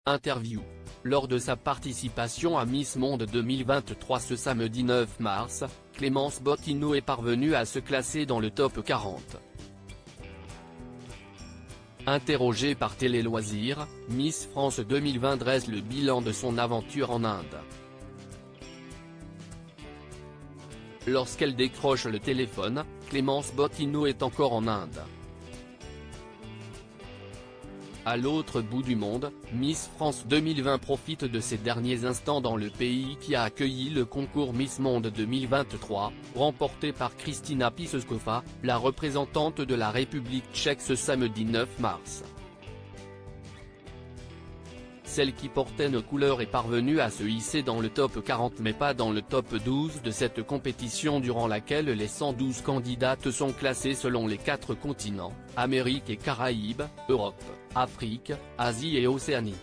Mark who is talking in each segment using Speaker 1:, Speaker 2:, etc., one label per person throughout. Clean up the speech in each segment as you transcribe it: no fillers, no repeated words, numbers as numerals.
Speaker 1: Interview. Lors de sa participation à Miss Monde 2023 ce samedi 9 mars, Clémence Bottineau est parvenue à se classer dans le top 40. Interrogée par Télé Loisirs, Miss France 2020 dresse le bilan de son aventure en Inde. Lorsqu'elle décroche le téléphone, Clémence Bottineau est encore en Inde. À l'autre bout du monde, Miss France 2020 profite de ces derniers instants dans le pays qui a accueilli le concours Miss Monde 2023, remporté par Kristina Piszczkova, la représentante de la République tchèque ce samedi 9 mars. Celle qui portait nos couleurs est parvenue à se hisser dans le top 40 mais pas dans le top 12 de cette compétition durant laquelle les 112 candidates sont classées selon les 4 continents, Amérique et Caraïbes, Europe, Afrique, Asie et Océanie.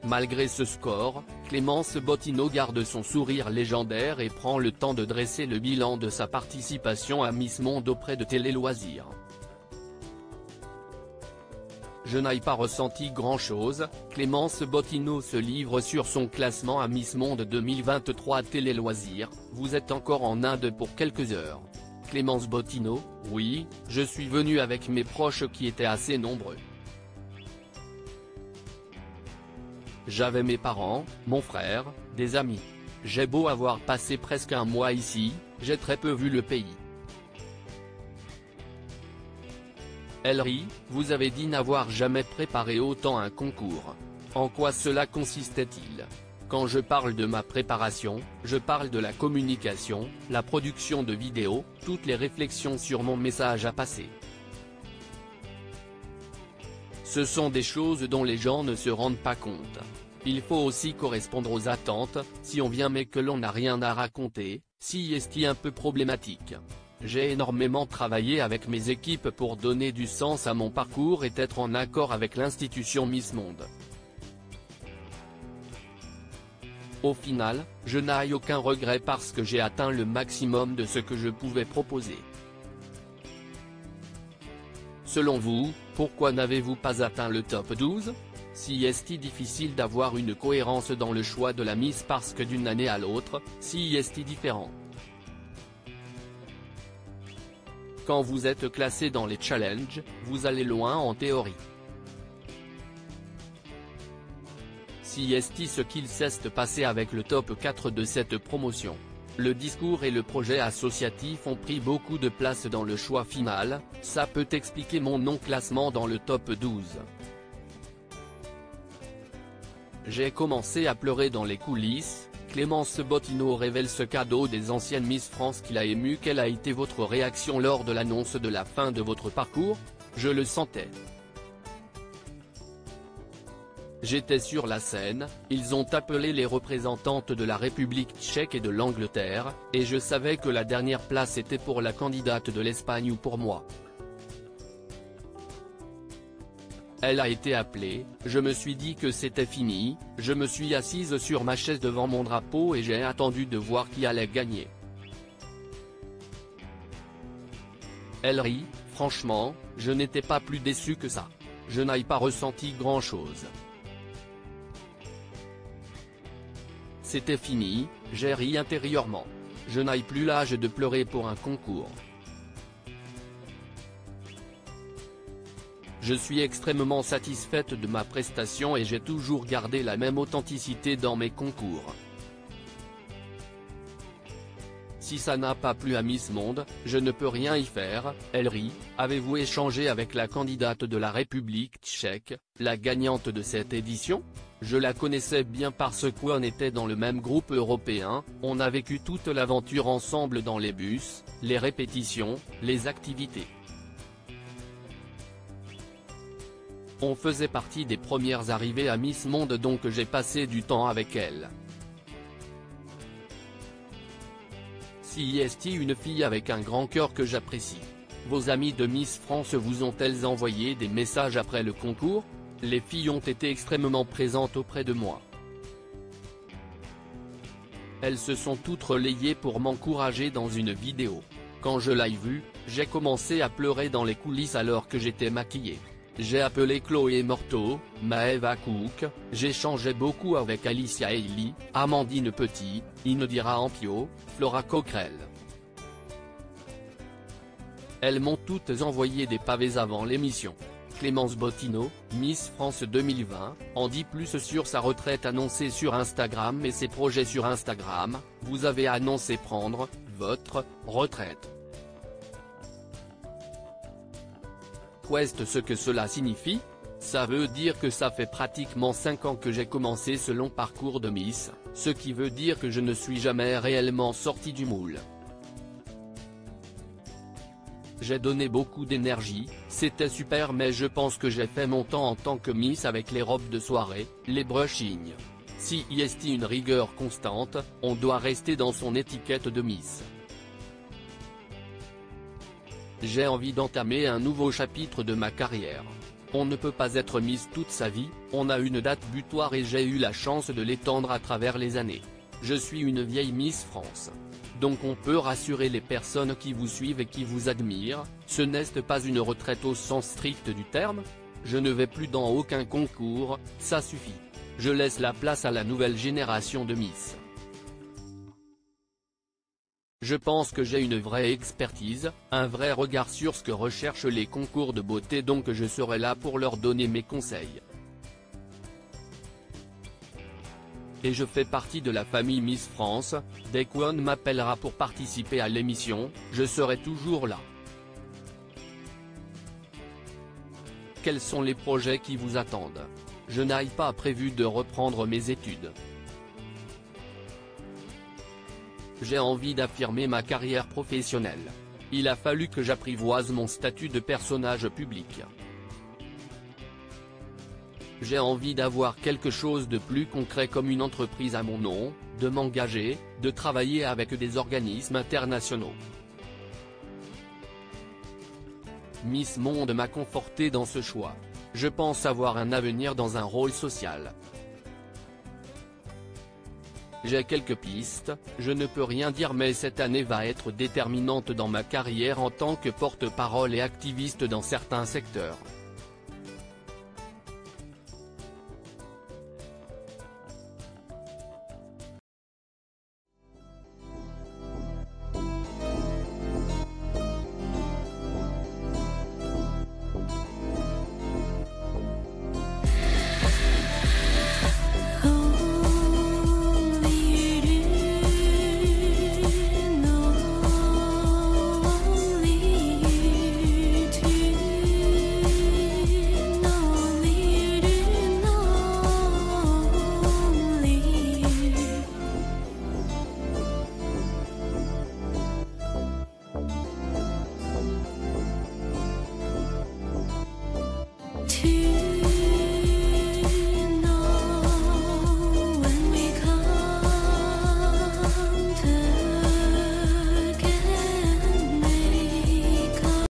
Speaker 1: Malgré ce score, Clémence Bottineau garde son sourire légendaire et prend le temps de dresser le bilan de sa participation à Miss Monde auprès de Télé Loisirs. Je n'ai pas ressenti grand-chose, Clémence Bottineau se livre sur son classement à Miss Monde 2023 Télé Loisirs. Vous êtes encore en Inde pour quelques heures. Clémence Bottineau, oui, je suis venue avec mes proches qui étaient assez nombreux. J'avais mes parents, mon frère, des amis. J'ai beau avoir passé presque un mois ici, j'ai très peu vu le pays. Elle rit, vous avez dit n'avoir jamais préparé autant un concours. En quoi cela consistait-il? Quand je parle de ma préparation, je parle de la communication, la production de vidéos, toutes les réflexions sur mon message à passer. Ce sont des choses dont les gens ne se rendent pas compte. Il faut aussi correspondre aux attentes, si on vient mais que l'on n'a rien à raconter, si est un peu problématique. J'ai énormément travaillé avec mes équipes pour donner du sens à mon parcours et être en accord avec l'institution Miss Monde. Au final, je n'ai aucun regret parce que j'ai atteint le maximum de ce que je pouvais proposer. Selon vous, pourquoi n'avez-vous pas atteint le top 12 ? Si est difficile d'avoir une cohérence dans le choix de la Miss parce que d'une année à l'autre, si est différent. Quand vous êtes classé dans les challenges, vous allez loin en théorie. Si est ce qu'il s'est passé avec le top 4 de cette promotion. Le discours et le projet associatif ont pris beaucoup de place dans le choix final, ça peut expliquer mon non-classement dans le top 12. J'ai commencé à pleurer dans les coulisses. Clémence Bottineau révèle ce cadeau des anciennes Miss France qui l'a émue. Quelle a été votre réaction lors de l'annonce de la fin de votre parcours? Je le sentais. J'étais sur la scène, ils ont appelé les représentantes de la République tchèque et de l'Angleterre, et je savais que la dernière place était pour la candidate de l'Espagne ou pour moi. Elle a été appelée, je me suis dit que c'était fini, je me suis assise sur ma chaise devant mon drapeau et j'ai attendu de voir qui allait gagner. Elle rit, franchement, je n'étais pas plus déçu que ça. Je n'ai pas ressenti grand-chose. C'était fini, j'ai ri intérieurement. Je n'ai plus l'âge de pleurer pour un concours. Je suis extrêmement satisfaite de ma prestation et j'ai toujours gardé la même authenticité dans mes concours. Si ça n'a pas plu à Miss Monde, je ne peux rien y faire, elle rit. Avez-vous échangé avec la candidate de la République tchèque, la gagnante de cette édition? Je la connaissais bien parce qu'on était dans le même groupe européen, on a vécu toute l'aventure ensemble dans les bus, les répétitions, les activités. On faisait partie des premières arrivées à Miss Monde donc j'ai passé du temps avec elle. Si est une fille avec un grand cœur que j'apprécie. Vos amies de Miss France vous ont-elles envoyé des messages après le concours? Les filles ont été extrêmement présentes auprès de moi. Elles se sont toutes relayées pour m'encourager dans une vidéo. Quand je l'ai vue, j'ai commencé à pleurer dans les coulisses alors que j'étais maquillée. J'ai appelé Chloé Morteau, Maëva Cook, j'échangeais beaucoup avec Alicia Hailey, Amandine Petit, Indira Ampio, Flora Coquerel. Elles m'ont toutes envoyé des pavés avant l'émission. Clémence Bottino, Miss France 2020, en dit plus sur sa retraite annoncée sur Instagram et ses projets sur Instagram. Vous avez annoncé prendre votre retraite. Qu'est-ce que cela signifie? Ça veut dire que ça fait pratiquement 5 ans que j'ai commencé ce long parcours de Miss, ce qui veut dire que je ne suis jamais réellement sorti du moule. J'ai donné beaucoup d'énergie, c'était super, mais je pense que j'ai fait mon temps en tant que Miss avec les robes de soirée, les brushings. Si y est une rigueur constante, on doit rester dans son étiquette de Miss. J'ai envie d'entamer un nouveau chapitre de ma carrière. On ne peut pas être Miss toute sa vie, on a une date butoir et j'ai eu la chance de l'étendre à travers les années. Je suis une vieille Miss France. Donc on peut rassurer les personnes qui vous suivent et qui vous admirent, ce n'est pas une retraite au sens strict du terme. Je ne vais plus dans aucun concours, ça suffit. Je laisse la place à la nouvelle génération de Miss. Je pense que j'ai une vraie expertise, un vrai regard sur ce que recherchent les concours de beauté, donc je serai là pour leur donner mes conseils. Et je fais partie de la famille Miss France, dès qu'on m'appellera pour participer à l'émission, je serai toujours là. Quels sont les projets qui vous attendent? Je n'ai pas prévu de reprendre mes études. J'ai envie d'affirmer ma carrière professionnelle. Il a fallu que j'apprivoise mon statut de personnage public. J'ai envie d'avoir quelque chose de plus concret comme une entreprise à mon nom, de m'engager, de travailler avec des organismes internationaux. Miss Monde m'a conforté dans ce choix. Je pense avoir un avenir dans un rôle social. J'ai quelques pistes, je ne peux rien dire, mais cette année va être déterminante dans ma carrière en tant que porte-parole et activiste dans certains secteurs.